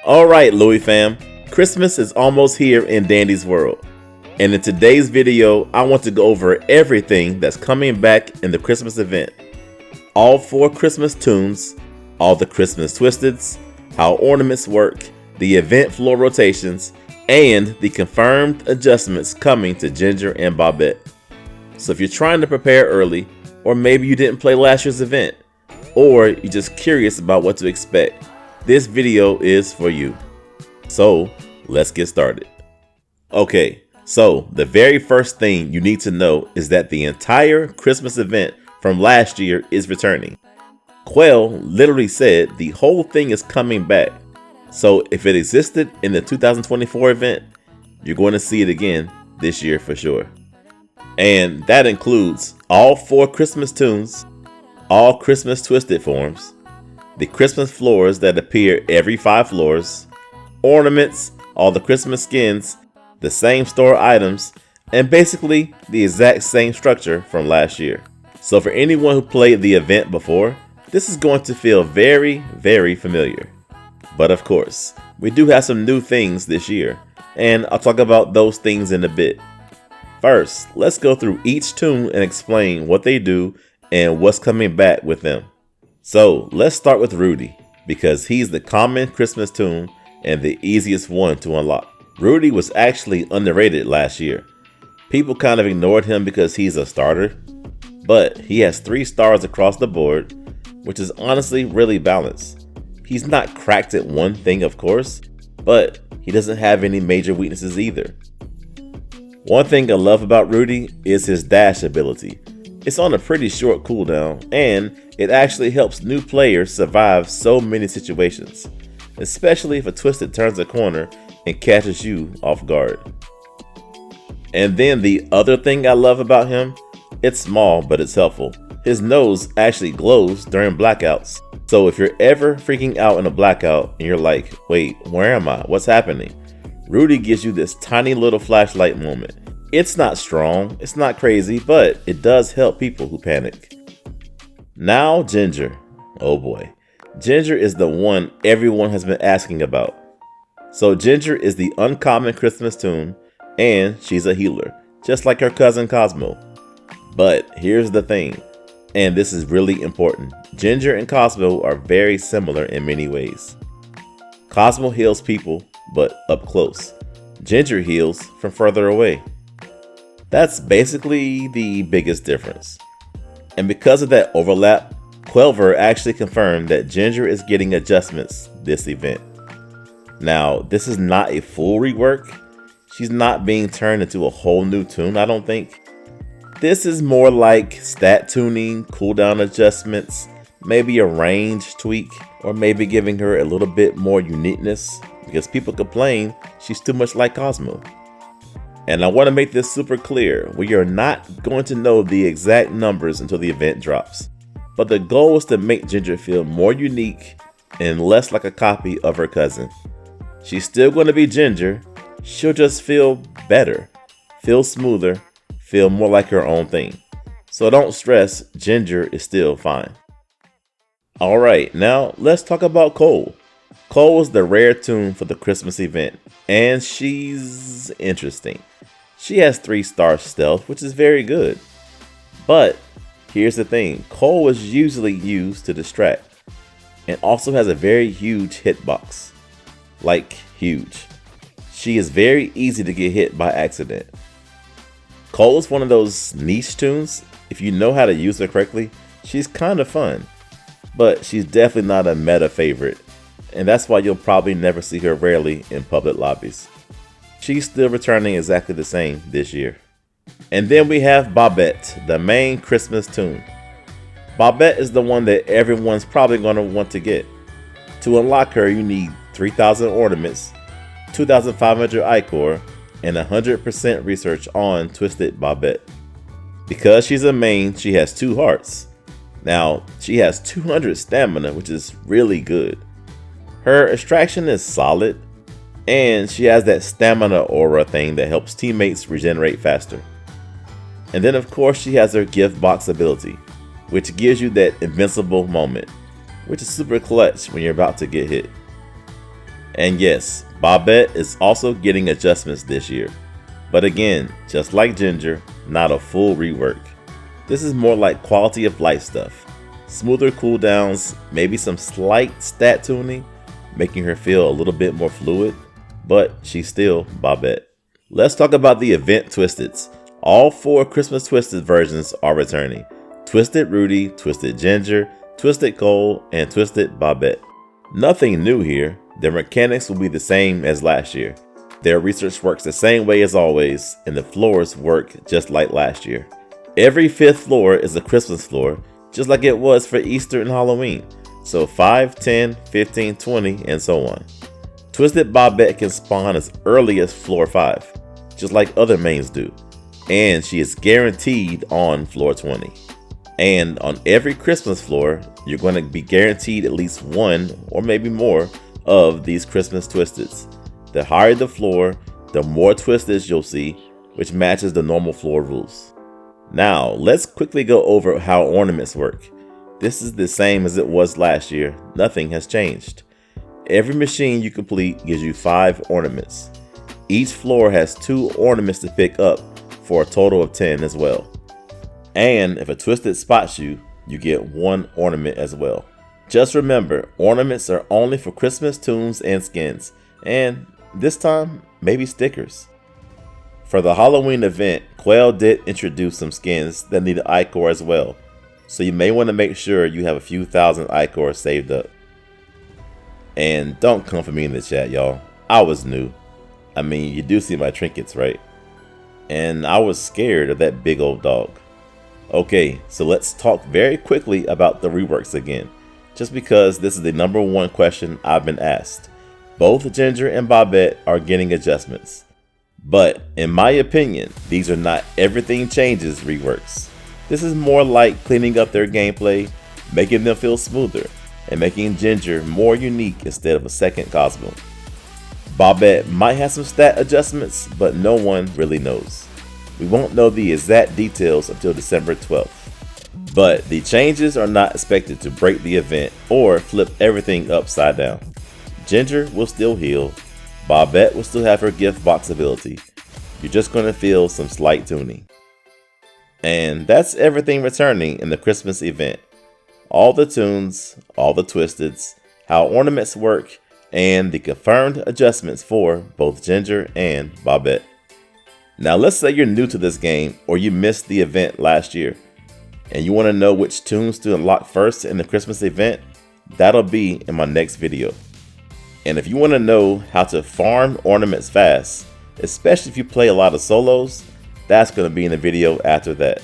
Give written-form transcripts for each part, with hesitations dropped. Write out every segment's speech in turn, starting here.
Alright Louie fam, Christmas is almost here in Dandy's world. And in today's video, I want to go over everything that's coming back in the Christmas event. All 4 Christmas tunes, all the Christmas twisteds, how ornaments work, the event floor rotations, and the confirmed adjustments coming to Ginger and Bobette. So if you're trying to prepare early, or maybe you didn't play last year's event, or you're just curious about what to expect, this video is for you. So let's get started. Okay, so the very first thing you need to know is that the entire Christmas event from last year is returning. Quell literally said the whole thing is coming back. So if it existed in the 2024 event, you're going to see it again this year for sure. And that includes all 4 Christmas tunes, all Christmas twisted forms, the Christmas floors that appear every 5 floors, ornaments, all the Christmas skins, the same store items, and basically the exact same structure from last year. So for anyone who played the event before, this is going to feel very, very familiar. But of course, we do have some new things this year, and I'll talk about those things in a bit. First, let's go through each tune and explain what they do and what's coming back with them. So let's start with Rudie, because he's the common Christmas tune and the easiest one to unlock. Rudie was actually underrated last year. People kind of ignored him because he's a starter, but he has 3 stars across the board, which is honestly really balanced. He's not cracked at one thing, of course, but he doesn't have any major weaknesses either. One thing I love about Rudie is his dash ability. It's on a pretty short cooldown, and it actually helps new players survive so many situations, especially if a twisted turns a corner and catches you off guard. And then the other thing I love about him, it's small but it's helpful. His nose actually glows during blackouts. So if you're ever freaking out in a blackout and you're like, wait, where am I? What's happening? Rudie gives you this tiny little flashlight moment. It's not strong, it's not crazy, but it does help people who panic. Now Ginger. Oh boy. Ginger is the one everyone has been asking about. So Ginger is the uncommon Christmas tune, and she's a healer, just like her cousin Cosmo. But here's the thing, and this is really important. Ginger and Cosmo are very similar in many ways. Cosmo heals people, but up close. Ginger heals from further away. That's basically the biggest difference. And because of that overlap, Quelver actually confirmed that Ginger is getting adjustments this event. Now, this is not a full rework. She's not being turned into a whole new tune, I don't think. This is more like stat tuning, cooldown adjustments, maybe a range tweak, or maybe giving her a little bit more uniqueness, because people complain she's too much like Cosmo. And I want to make this super clear, we are not going to know the exact numbers until the event drops. But the goal is to make Ginger feel more unique and less like a copy of her cousin. She's still going to be Ginger, she'll just feel better, feel smoother, feel more like her own thing. So don't stress, Ginger is still fine. Alright, now let's talk about Cole. Cole is the rare tune for the Christmas event, and she's interesting. She has 3-star stealth, which is very good. But here's the thing, Cole is usually used to distract, and also has a very huge hitbox. Like, huge. She is very easy to get hit by accident. Cole is one of those niche tunes. If you know how to use her correctly, she's kind of fun. But she's definitely not a meta favorite, and that's why you'll probably never see her rarely in public lobbies. She's still returning exactly the same this year. And then we have Bobette, the main Christmas tune. Bobette is the one that everyone's probably going to want to get. To unlock her, you need 3,000 ornaments, 2,500 ichor, and 100% research on Twisted Bobette. Because she's a main, she has 2 hearts. Now, she has 200 stamina, which is really good. Her extraction is solid, and she has that stamina aura thing that helps teammates regenerate faster. And then of course she has her gift box ability, which gives you that invincible moment, which is super clutch when you're about to get hit. And yes, Bobette is also getting adjustments this year. But again, just like Ginger, not a full rework. This is more like quality of life stuff. Smoother cooldowns, maybe some slight stat tuning, making her feel a little bit more fluid, but she's still Bobette. Let's talk about the event Twisteds. All 4 Christmas Twisted versions are returning. Twisted Rudie, Twisted Ginger, Twisted Cole, and Twisted Bobette. Nothing new here. Their mechanics will be the same as last year. Their research works the same way as always, and the floors work just like last year. Every 5th floor is a Christmas floor, just like it was for Easter and Halloween. So 5, 10, 15, 20, and so on. Twisted Bobette can spawn as early as floor 5, just like other mains do. And she is guaranteed on floor 20. And on every Christmas floor, you're going to be guaranteed at least one or maybe more of these Christmas Twisteds. The higher the floor, the more Twisteds you'll see, which matches the normal floor rules. Now, let's quickly go over how ornaments work. This is the same as it was last year. Nothing has changed. Every machine you complete gives you 5 ornaments. Each floor has 2 ornaments to pick up for a total of 10 as well. And if a Twisted spots you, you get 1 ornament as well. Just remember, ornaments are only for Christmas tunes and skins, and this time, maybe stickers. For the Halloween event, Quail did introduce some skins that needed ichor as well, so you may want to make sure you have a few thousand ichor saved up. And don't come for me in the chat, y'all. I was new. I mean, you do see my trinkets, right? And I was scared of that big old dog. Okay, so let's talk very quickly about the reworks again, just because this is the #1 question I've been asked. Both Ginger and Bobette are getting adjustments. But in my opinion, these are not everything changes reworks. This is more like cleaning up their gameplay, making them feel smoother, and making Ginger more unique instead of a second Cosmo. Bobette might have some stat adjustments, but no one really knows. We won't know the exact details until December 12th. But the changes are not expected to break the event or flip everything upside down. Ginger will still heal. Bobette will still have her gift box ability. You're just going to feel some slight tuning. And that's everything returning in the Christmas event. All the tunes, all the Twisteds, how ornaments work, and the confirmed adjustments for both Ginger and Bobette. Now let's say you're new to this game or you missed the event last year and you want to know which tunes to unlock first in the Christmas event. That'll be in my next video. And if you want to know how to farm ornaments fast, especially if you play a lot of solos, that's going to be in the video after that.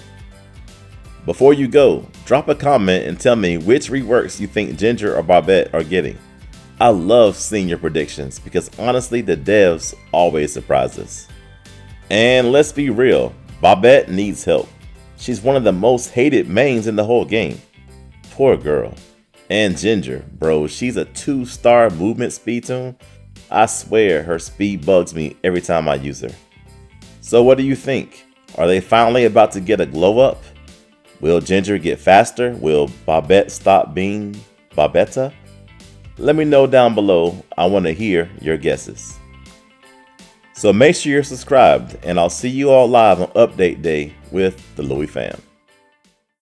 Before you go, drop a comment and tell me which reworks you think Ginger or Bobette are getting. I love seeing your predictions because honestly the devs always surprise us. And let's be real, Bobette needs help. She's one of the most hated mains in the whole game. Poor girl. And Ginger, bro, she's a 2-star movement speed tune. I swear her speed bugs me every time I use her. So what do you think? Are they finally about to get a glow up? Will Ginger get faster? Will Bobette stop being Bobetta? Let me know down below. I want to hear your guesses. So make sure you're subscribed, and I'll see you all live on Update Day with the Louie Fam.